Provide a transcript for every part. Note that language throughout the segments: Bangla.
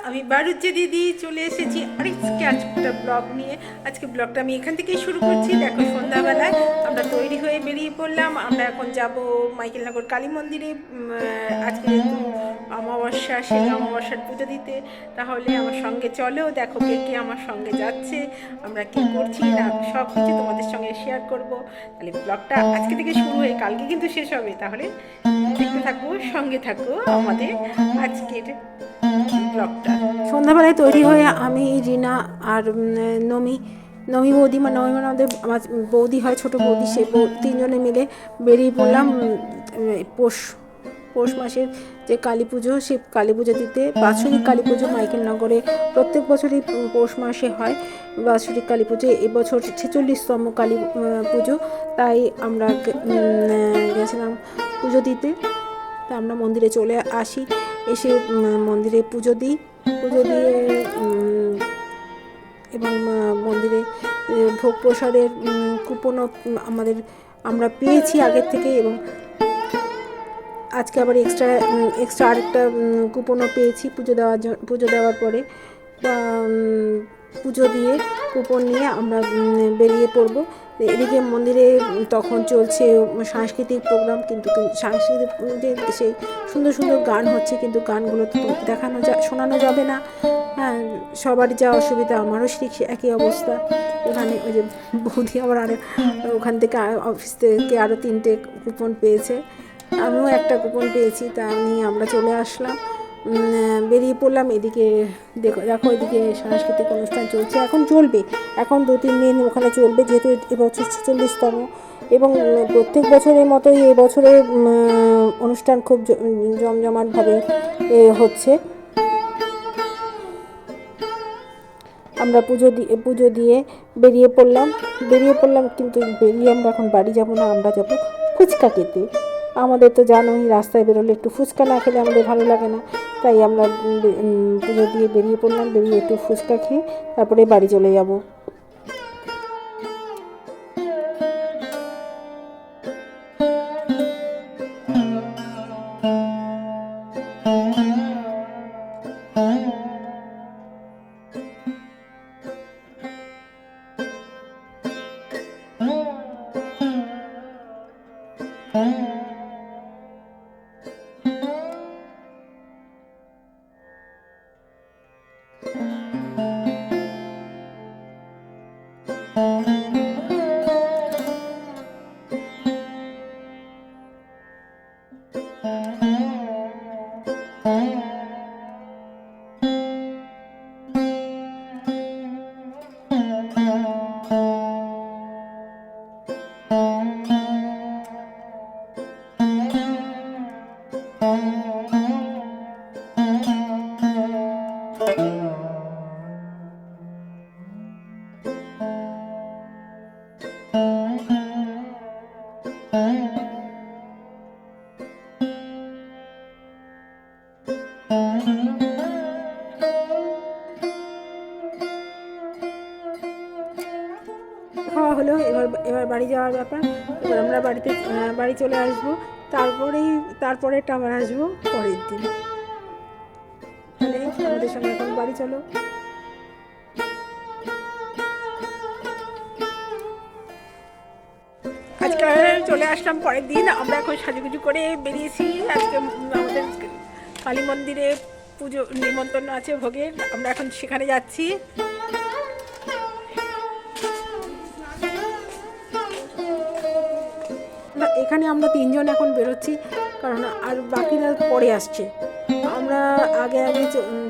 আমি বারুজ্জে দিদি চলে এসেছি আজকে একটা ব্লগ নিয়ে। আজকে ব্লগটা আমি এখান থেকেই শুরু করছি। দেখো, সন্ধ্যাবেলায় আমরা তৈরি হয়ে বেরিয়ে পড়লাম। আমরা এখন যাব মাইকেলনগর কালী মন্দিরে। আজকে যেহেতু অমাবস্যা, সেই অমাবস্যার পুজো দিতে। তাহলে আমার সঙ্গে চলো, দেখো কে কে আমার সঙ্গে যাচ্ছে, আমরা কি করছি না সব কিছু তোমাদের সঙ্গে শেয়ার করব। তাহলে ব্লগটা আজকে থেকে শুরু হয়ে কালকে কিন্তু শেষ হবে। তাহলে দেখতে থাকো, সঙ্গে থাকো আমাদের আজকের ব্লগটা। সন্ধ্যাবেলায় তৈরি হয়ে আমি, রিনা আর নমি নমি বৌদি, মানে নমি মানে আমার বৌদি হয়, ছোটো বৌদি, সে তিনজনে মিলে বেরিয়ে পড়লাম পৌষ পৌষ মাসের যে কালী পুজো, সেই কালী পুজো দিতে। বাৎসরিক কালী পুজো মাইকেলনগরে প্রত্যেক বছরই পৌষ মাসে হয় বাৎসরিক কালী পুজো। এবছর 46তম কালী পুজো, তাই আমরা গেছিলাম পুজো দিতে। তা আমরা মন্দিরে চলে আসি, এসে মন্দিরে পুজো দিই। পুজো দিয়ে এবং মন্দিরে ভোগ প্রসাদের কুপনও আমরা পেয়েছি আগের থেকে, এবং আজকে আবার এক্সট্রা আরেকটা কুপনও পেয়েছি পুজো দেওয়ার পরে। পুজো দিয়ে কুপন নিয়ে আমরা বেরিয়ে পড়ব। এদিকে মন্দিরে তখন চলছে সাংস্কৃতিক প্রোগ্রাম, কিন্তু সাংস্কৃতিক সেই সুন্দর সুন্দর গান হচ্ছে, কিন্তু গানগুলো তো শোনানো যাবে না। হ্যাঁ, সবারই যা অসুবিধা, আমারও ঠিক একই অবস্থা। এখানে ওই যে বৌদি আবার ওখান থেকে অফিস থেকে আরও 3টে কুপন পেয়েছে, আমিও একটা কুপন পেয়েছি। তা নিয়ে আমরা চলে আসলাম, বেরিয়ে পড়লাম। এদিকে দেখো, এদিকে সাংস্কৃতিক অনুষ্ঠান চলছে, এখন চলবে, এখন 2-3 দিন ওখানে চলবে, যেহেতু এবছর 46তম। এবং প্রত্যেক বছরের মতোই এবছরের অনুষ্ঠান খুব জমজমাটভাবে হচ্ছে। আমরা পুজো দিয়ে বেরিয়ে পড়লাম, কিন্তু বেরিয়ে আমরা এখন বাড়ি যাব না, আমরা যাব ফুচকা খেতে। আমাদের তো জানোই, রাস্তায় বেরোলে একটু ফুচকা না খেলে আমাদের ভালো লাগে না। তাই আমরা পুজো দিয়ে বেরিয়ে পড়লাম, বেরিয়ে একটু ফুচকা খেয়ে তারপরে বাড়ি চলে যাব। খাওয়া হলো, এবার বাড়ি যাওয়ার ব্যাপার। এবার আমরা বাড়ি চলে আসবো। তারপরেটা আবার আসবো পরের দিন। তাহলে আমাদের সঙ্গে এখন বাড়ি চলো। আজকে চলে আসলাম পরের দিন। আমরা এখন সাজুগুজু করে বেরিয়েছি। আজকে আমাদের কালী মন্দিরে পুজো নিমন্ত্রণ আছে ভোগের, আমরা এখন সেখানে যাচ্ছি। এখানে আমরা 3জন এখন বেরোচ্ছি, কারণ আর বাকিরা পরে আসছে। আমরা আগে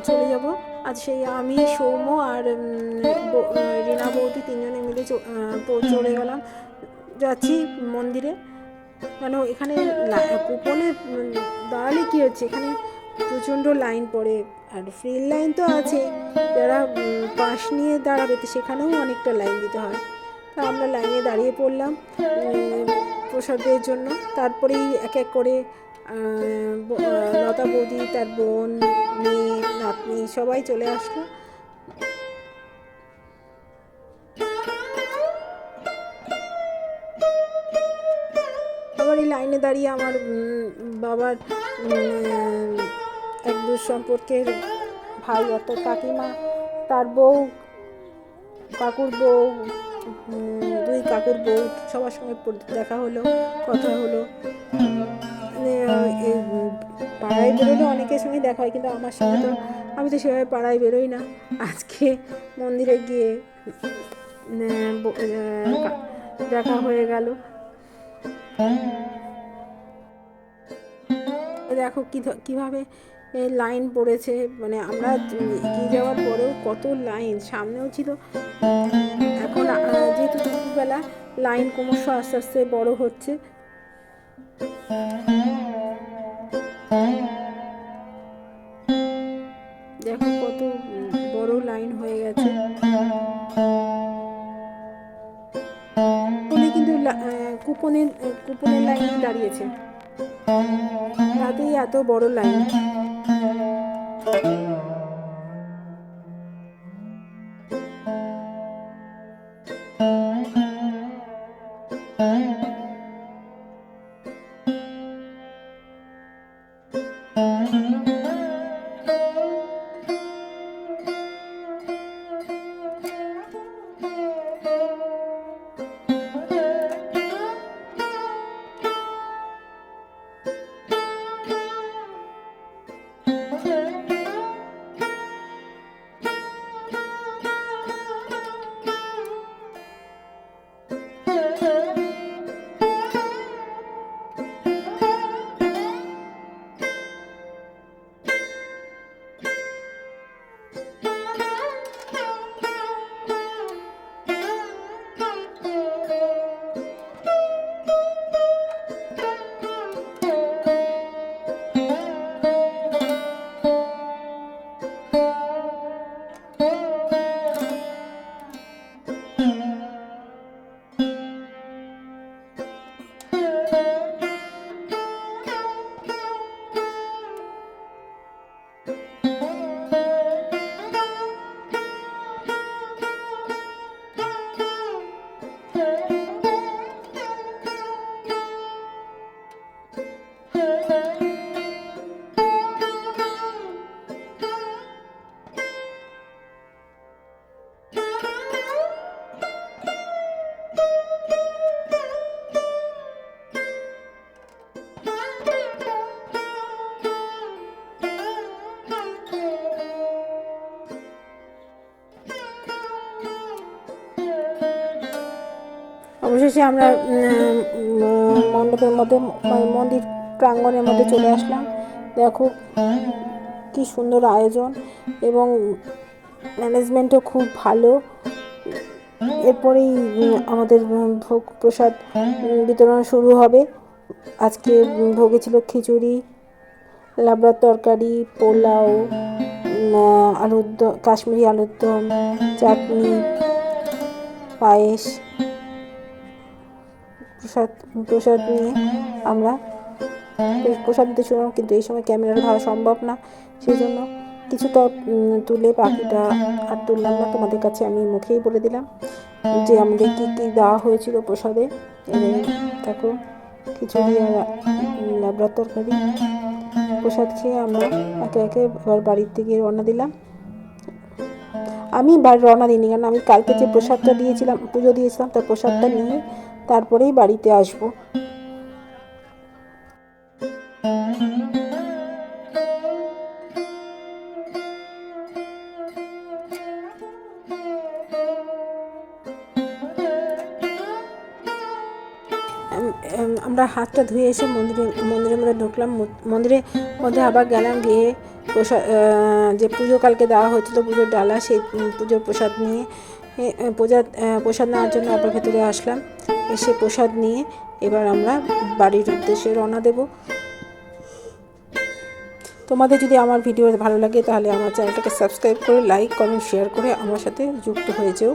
চলে যাব। আজ সেই আমি, সৌম্য আর রিনা বৌদি 3জনে মিলে চলে যাচ্ছি মন্দিরে। কেন এখানে কুপনে দাঁড়ালে কী হচ্ছে, এখানে প্রচণ্ড লাইন পড়ে, আর ফ্রি লাইন তো আছে, যারা পাশ নিয়ে দাঁড়াবে তো সেখানেও অনেকটা লাইন দিতে হয়। তা আমরা লাইনে দাঁড়িয়ে পড়লাম প্রসাদের জন্য। তারপরেই এক এক করে লতা বৌদি, তার বোন, মেয়ে, নাতনি সবাই চলে আসলো। আবার এই লাইনে দাঁড়িয়ে আমার বাবার এক দূর সম্পর্কের ভাই অর্থাৎ কাকিমা, তার বউ, কাকুর বউ, দুই কাকুর বউ সবার সঙ্গে দেখা হলো, কথা হলো। এই পাড়ায় বেরোলে অনেকের সঙ্গে দেখা হয়, কিন্তু আমার সঙ্গে তো আমি তো সেভাবে পাড়ায় বেরোই না। আজকে মন্দিরে গিয়ে দেখা হয়ে গেল। দেখো কীভাবে লাইন পড়েছে, মানে আমরা এগিয়ে যাওয়ার পরেও কত লাইন, সামনেও ছিল। এখন যেহেতু দুপুরবেলা লাইন ক্রমশ আস্তে আস্তে বড় হচ্ছে। দেখো কত বড় লাইন হয়ে গেছে। কিন্তু কুপনের লাইনে দাঁড়িয়েছে, তাতেই এত বড় লাইন। অবশেষে আমরা মণ্ডপের মধ্যে, মন্দির প্রাঙ্গণের মধ্যে চলে আসলাম। দেখো কি সুন্দর আয়োজন, এবং ম্যানেজমেন্টও খুব ভালো। এরপরেই আমাদের ভোগ প্রসাদ বিতরণ শুরু হবে। আজকে ভোগে ছিল খিচুড়ি, লাবড়ার তরকারি, পোলাও, আলুর দম, কাশ্মীরি আলুর দম, চাটনি, পায়েস। প্রসাদ নিয়ে আমরা প্রসাদ দিতে শুনলাম, কিন্তু এই সময় ক্যামেরা ধরা সম্ভব না, সেই জন্য কিছুটা তুলে বাকিটা আর তুললাম না। তোমাদের কাছে আমি মুখেই বলে দিলাম যে আমাদের কী কী দেওয়া হয়েছিল প্রসাদে। দেখো খিচুড়ি আর লাবড়ার তরকারি। প্রসাদ খেয়ে আমরা একে একে এবার বাড়ির দিকে রওনা দিলাম। আমি বাড়ি রওনা দিইনি, কারণ আমি কালকে যে প্রসাদটা দিয়েছিলাম, পুজো দিয়েছিলাম, তার প্রসাদটা নিয়ে তারপরেই বাড়িতে আসবো। আমরা হাতটা ধুয়ে এসে মন্দিরের মধ্যে ঢুকলাম। মন্দিরের মধ্যে আবার গেলাম, গিয়ে প্রসাদ, যে পুজো কালকে দেওয়া হয়েছিল, পুজোর ডালা, সেই পুজোর প্রসাদ নিয়ে প্রসাদ নেওয়ার জন্য আবার ভেতরে আসলাম। এসে প্রসাদ নিয়ে এবার আমরা বাড়ির উদ্দেশ্যে রওনা দেব। তোমাদের যদি আমার ভিডিও ভালো লাগে তাহলে আমার চ্যানেলটাকে সাবস্ক্রাইব করে, লাইক, কমেন্ট, শেয়ার করে আমার সাথে যুক্ত হয়ে যেও।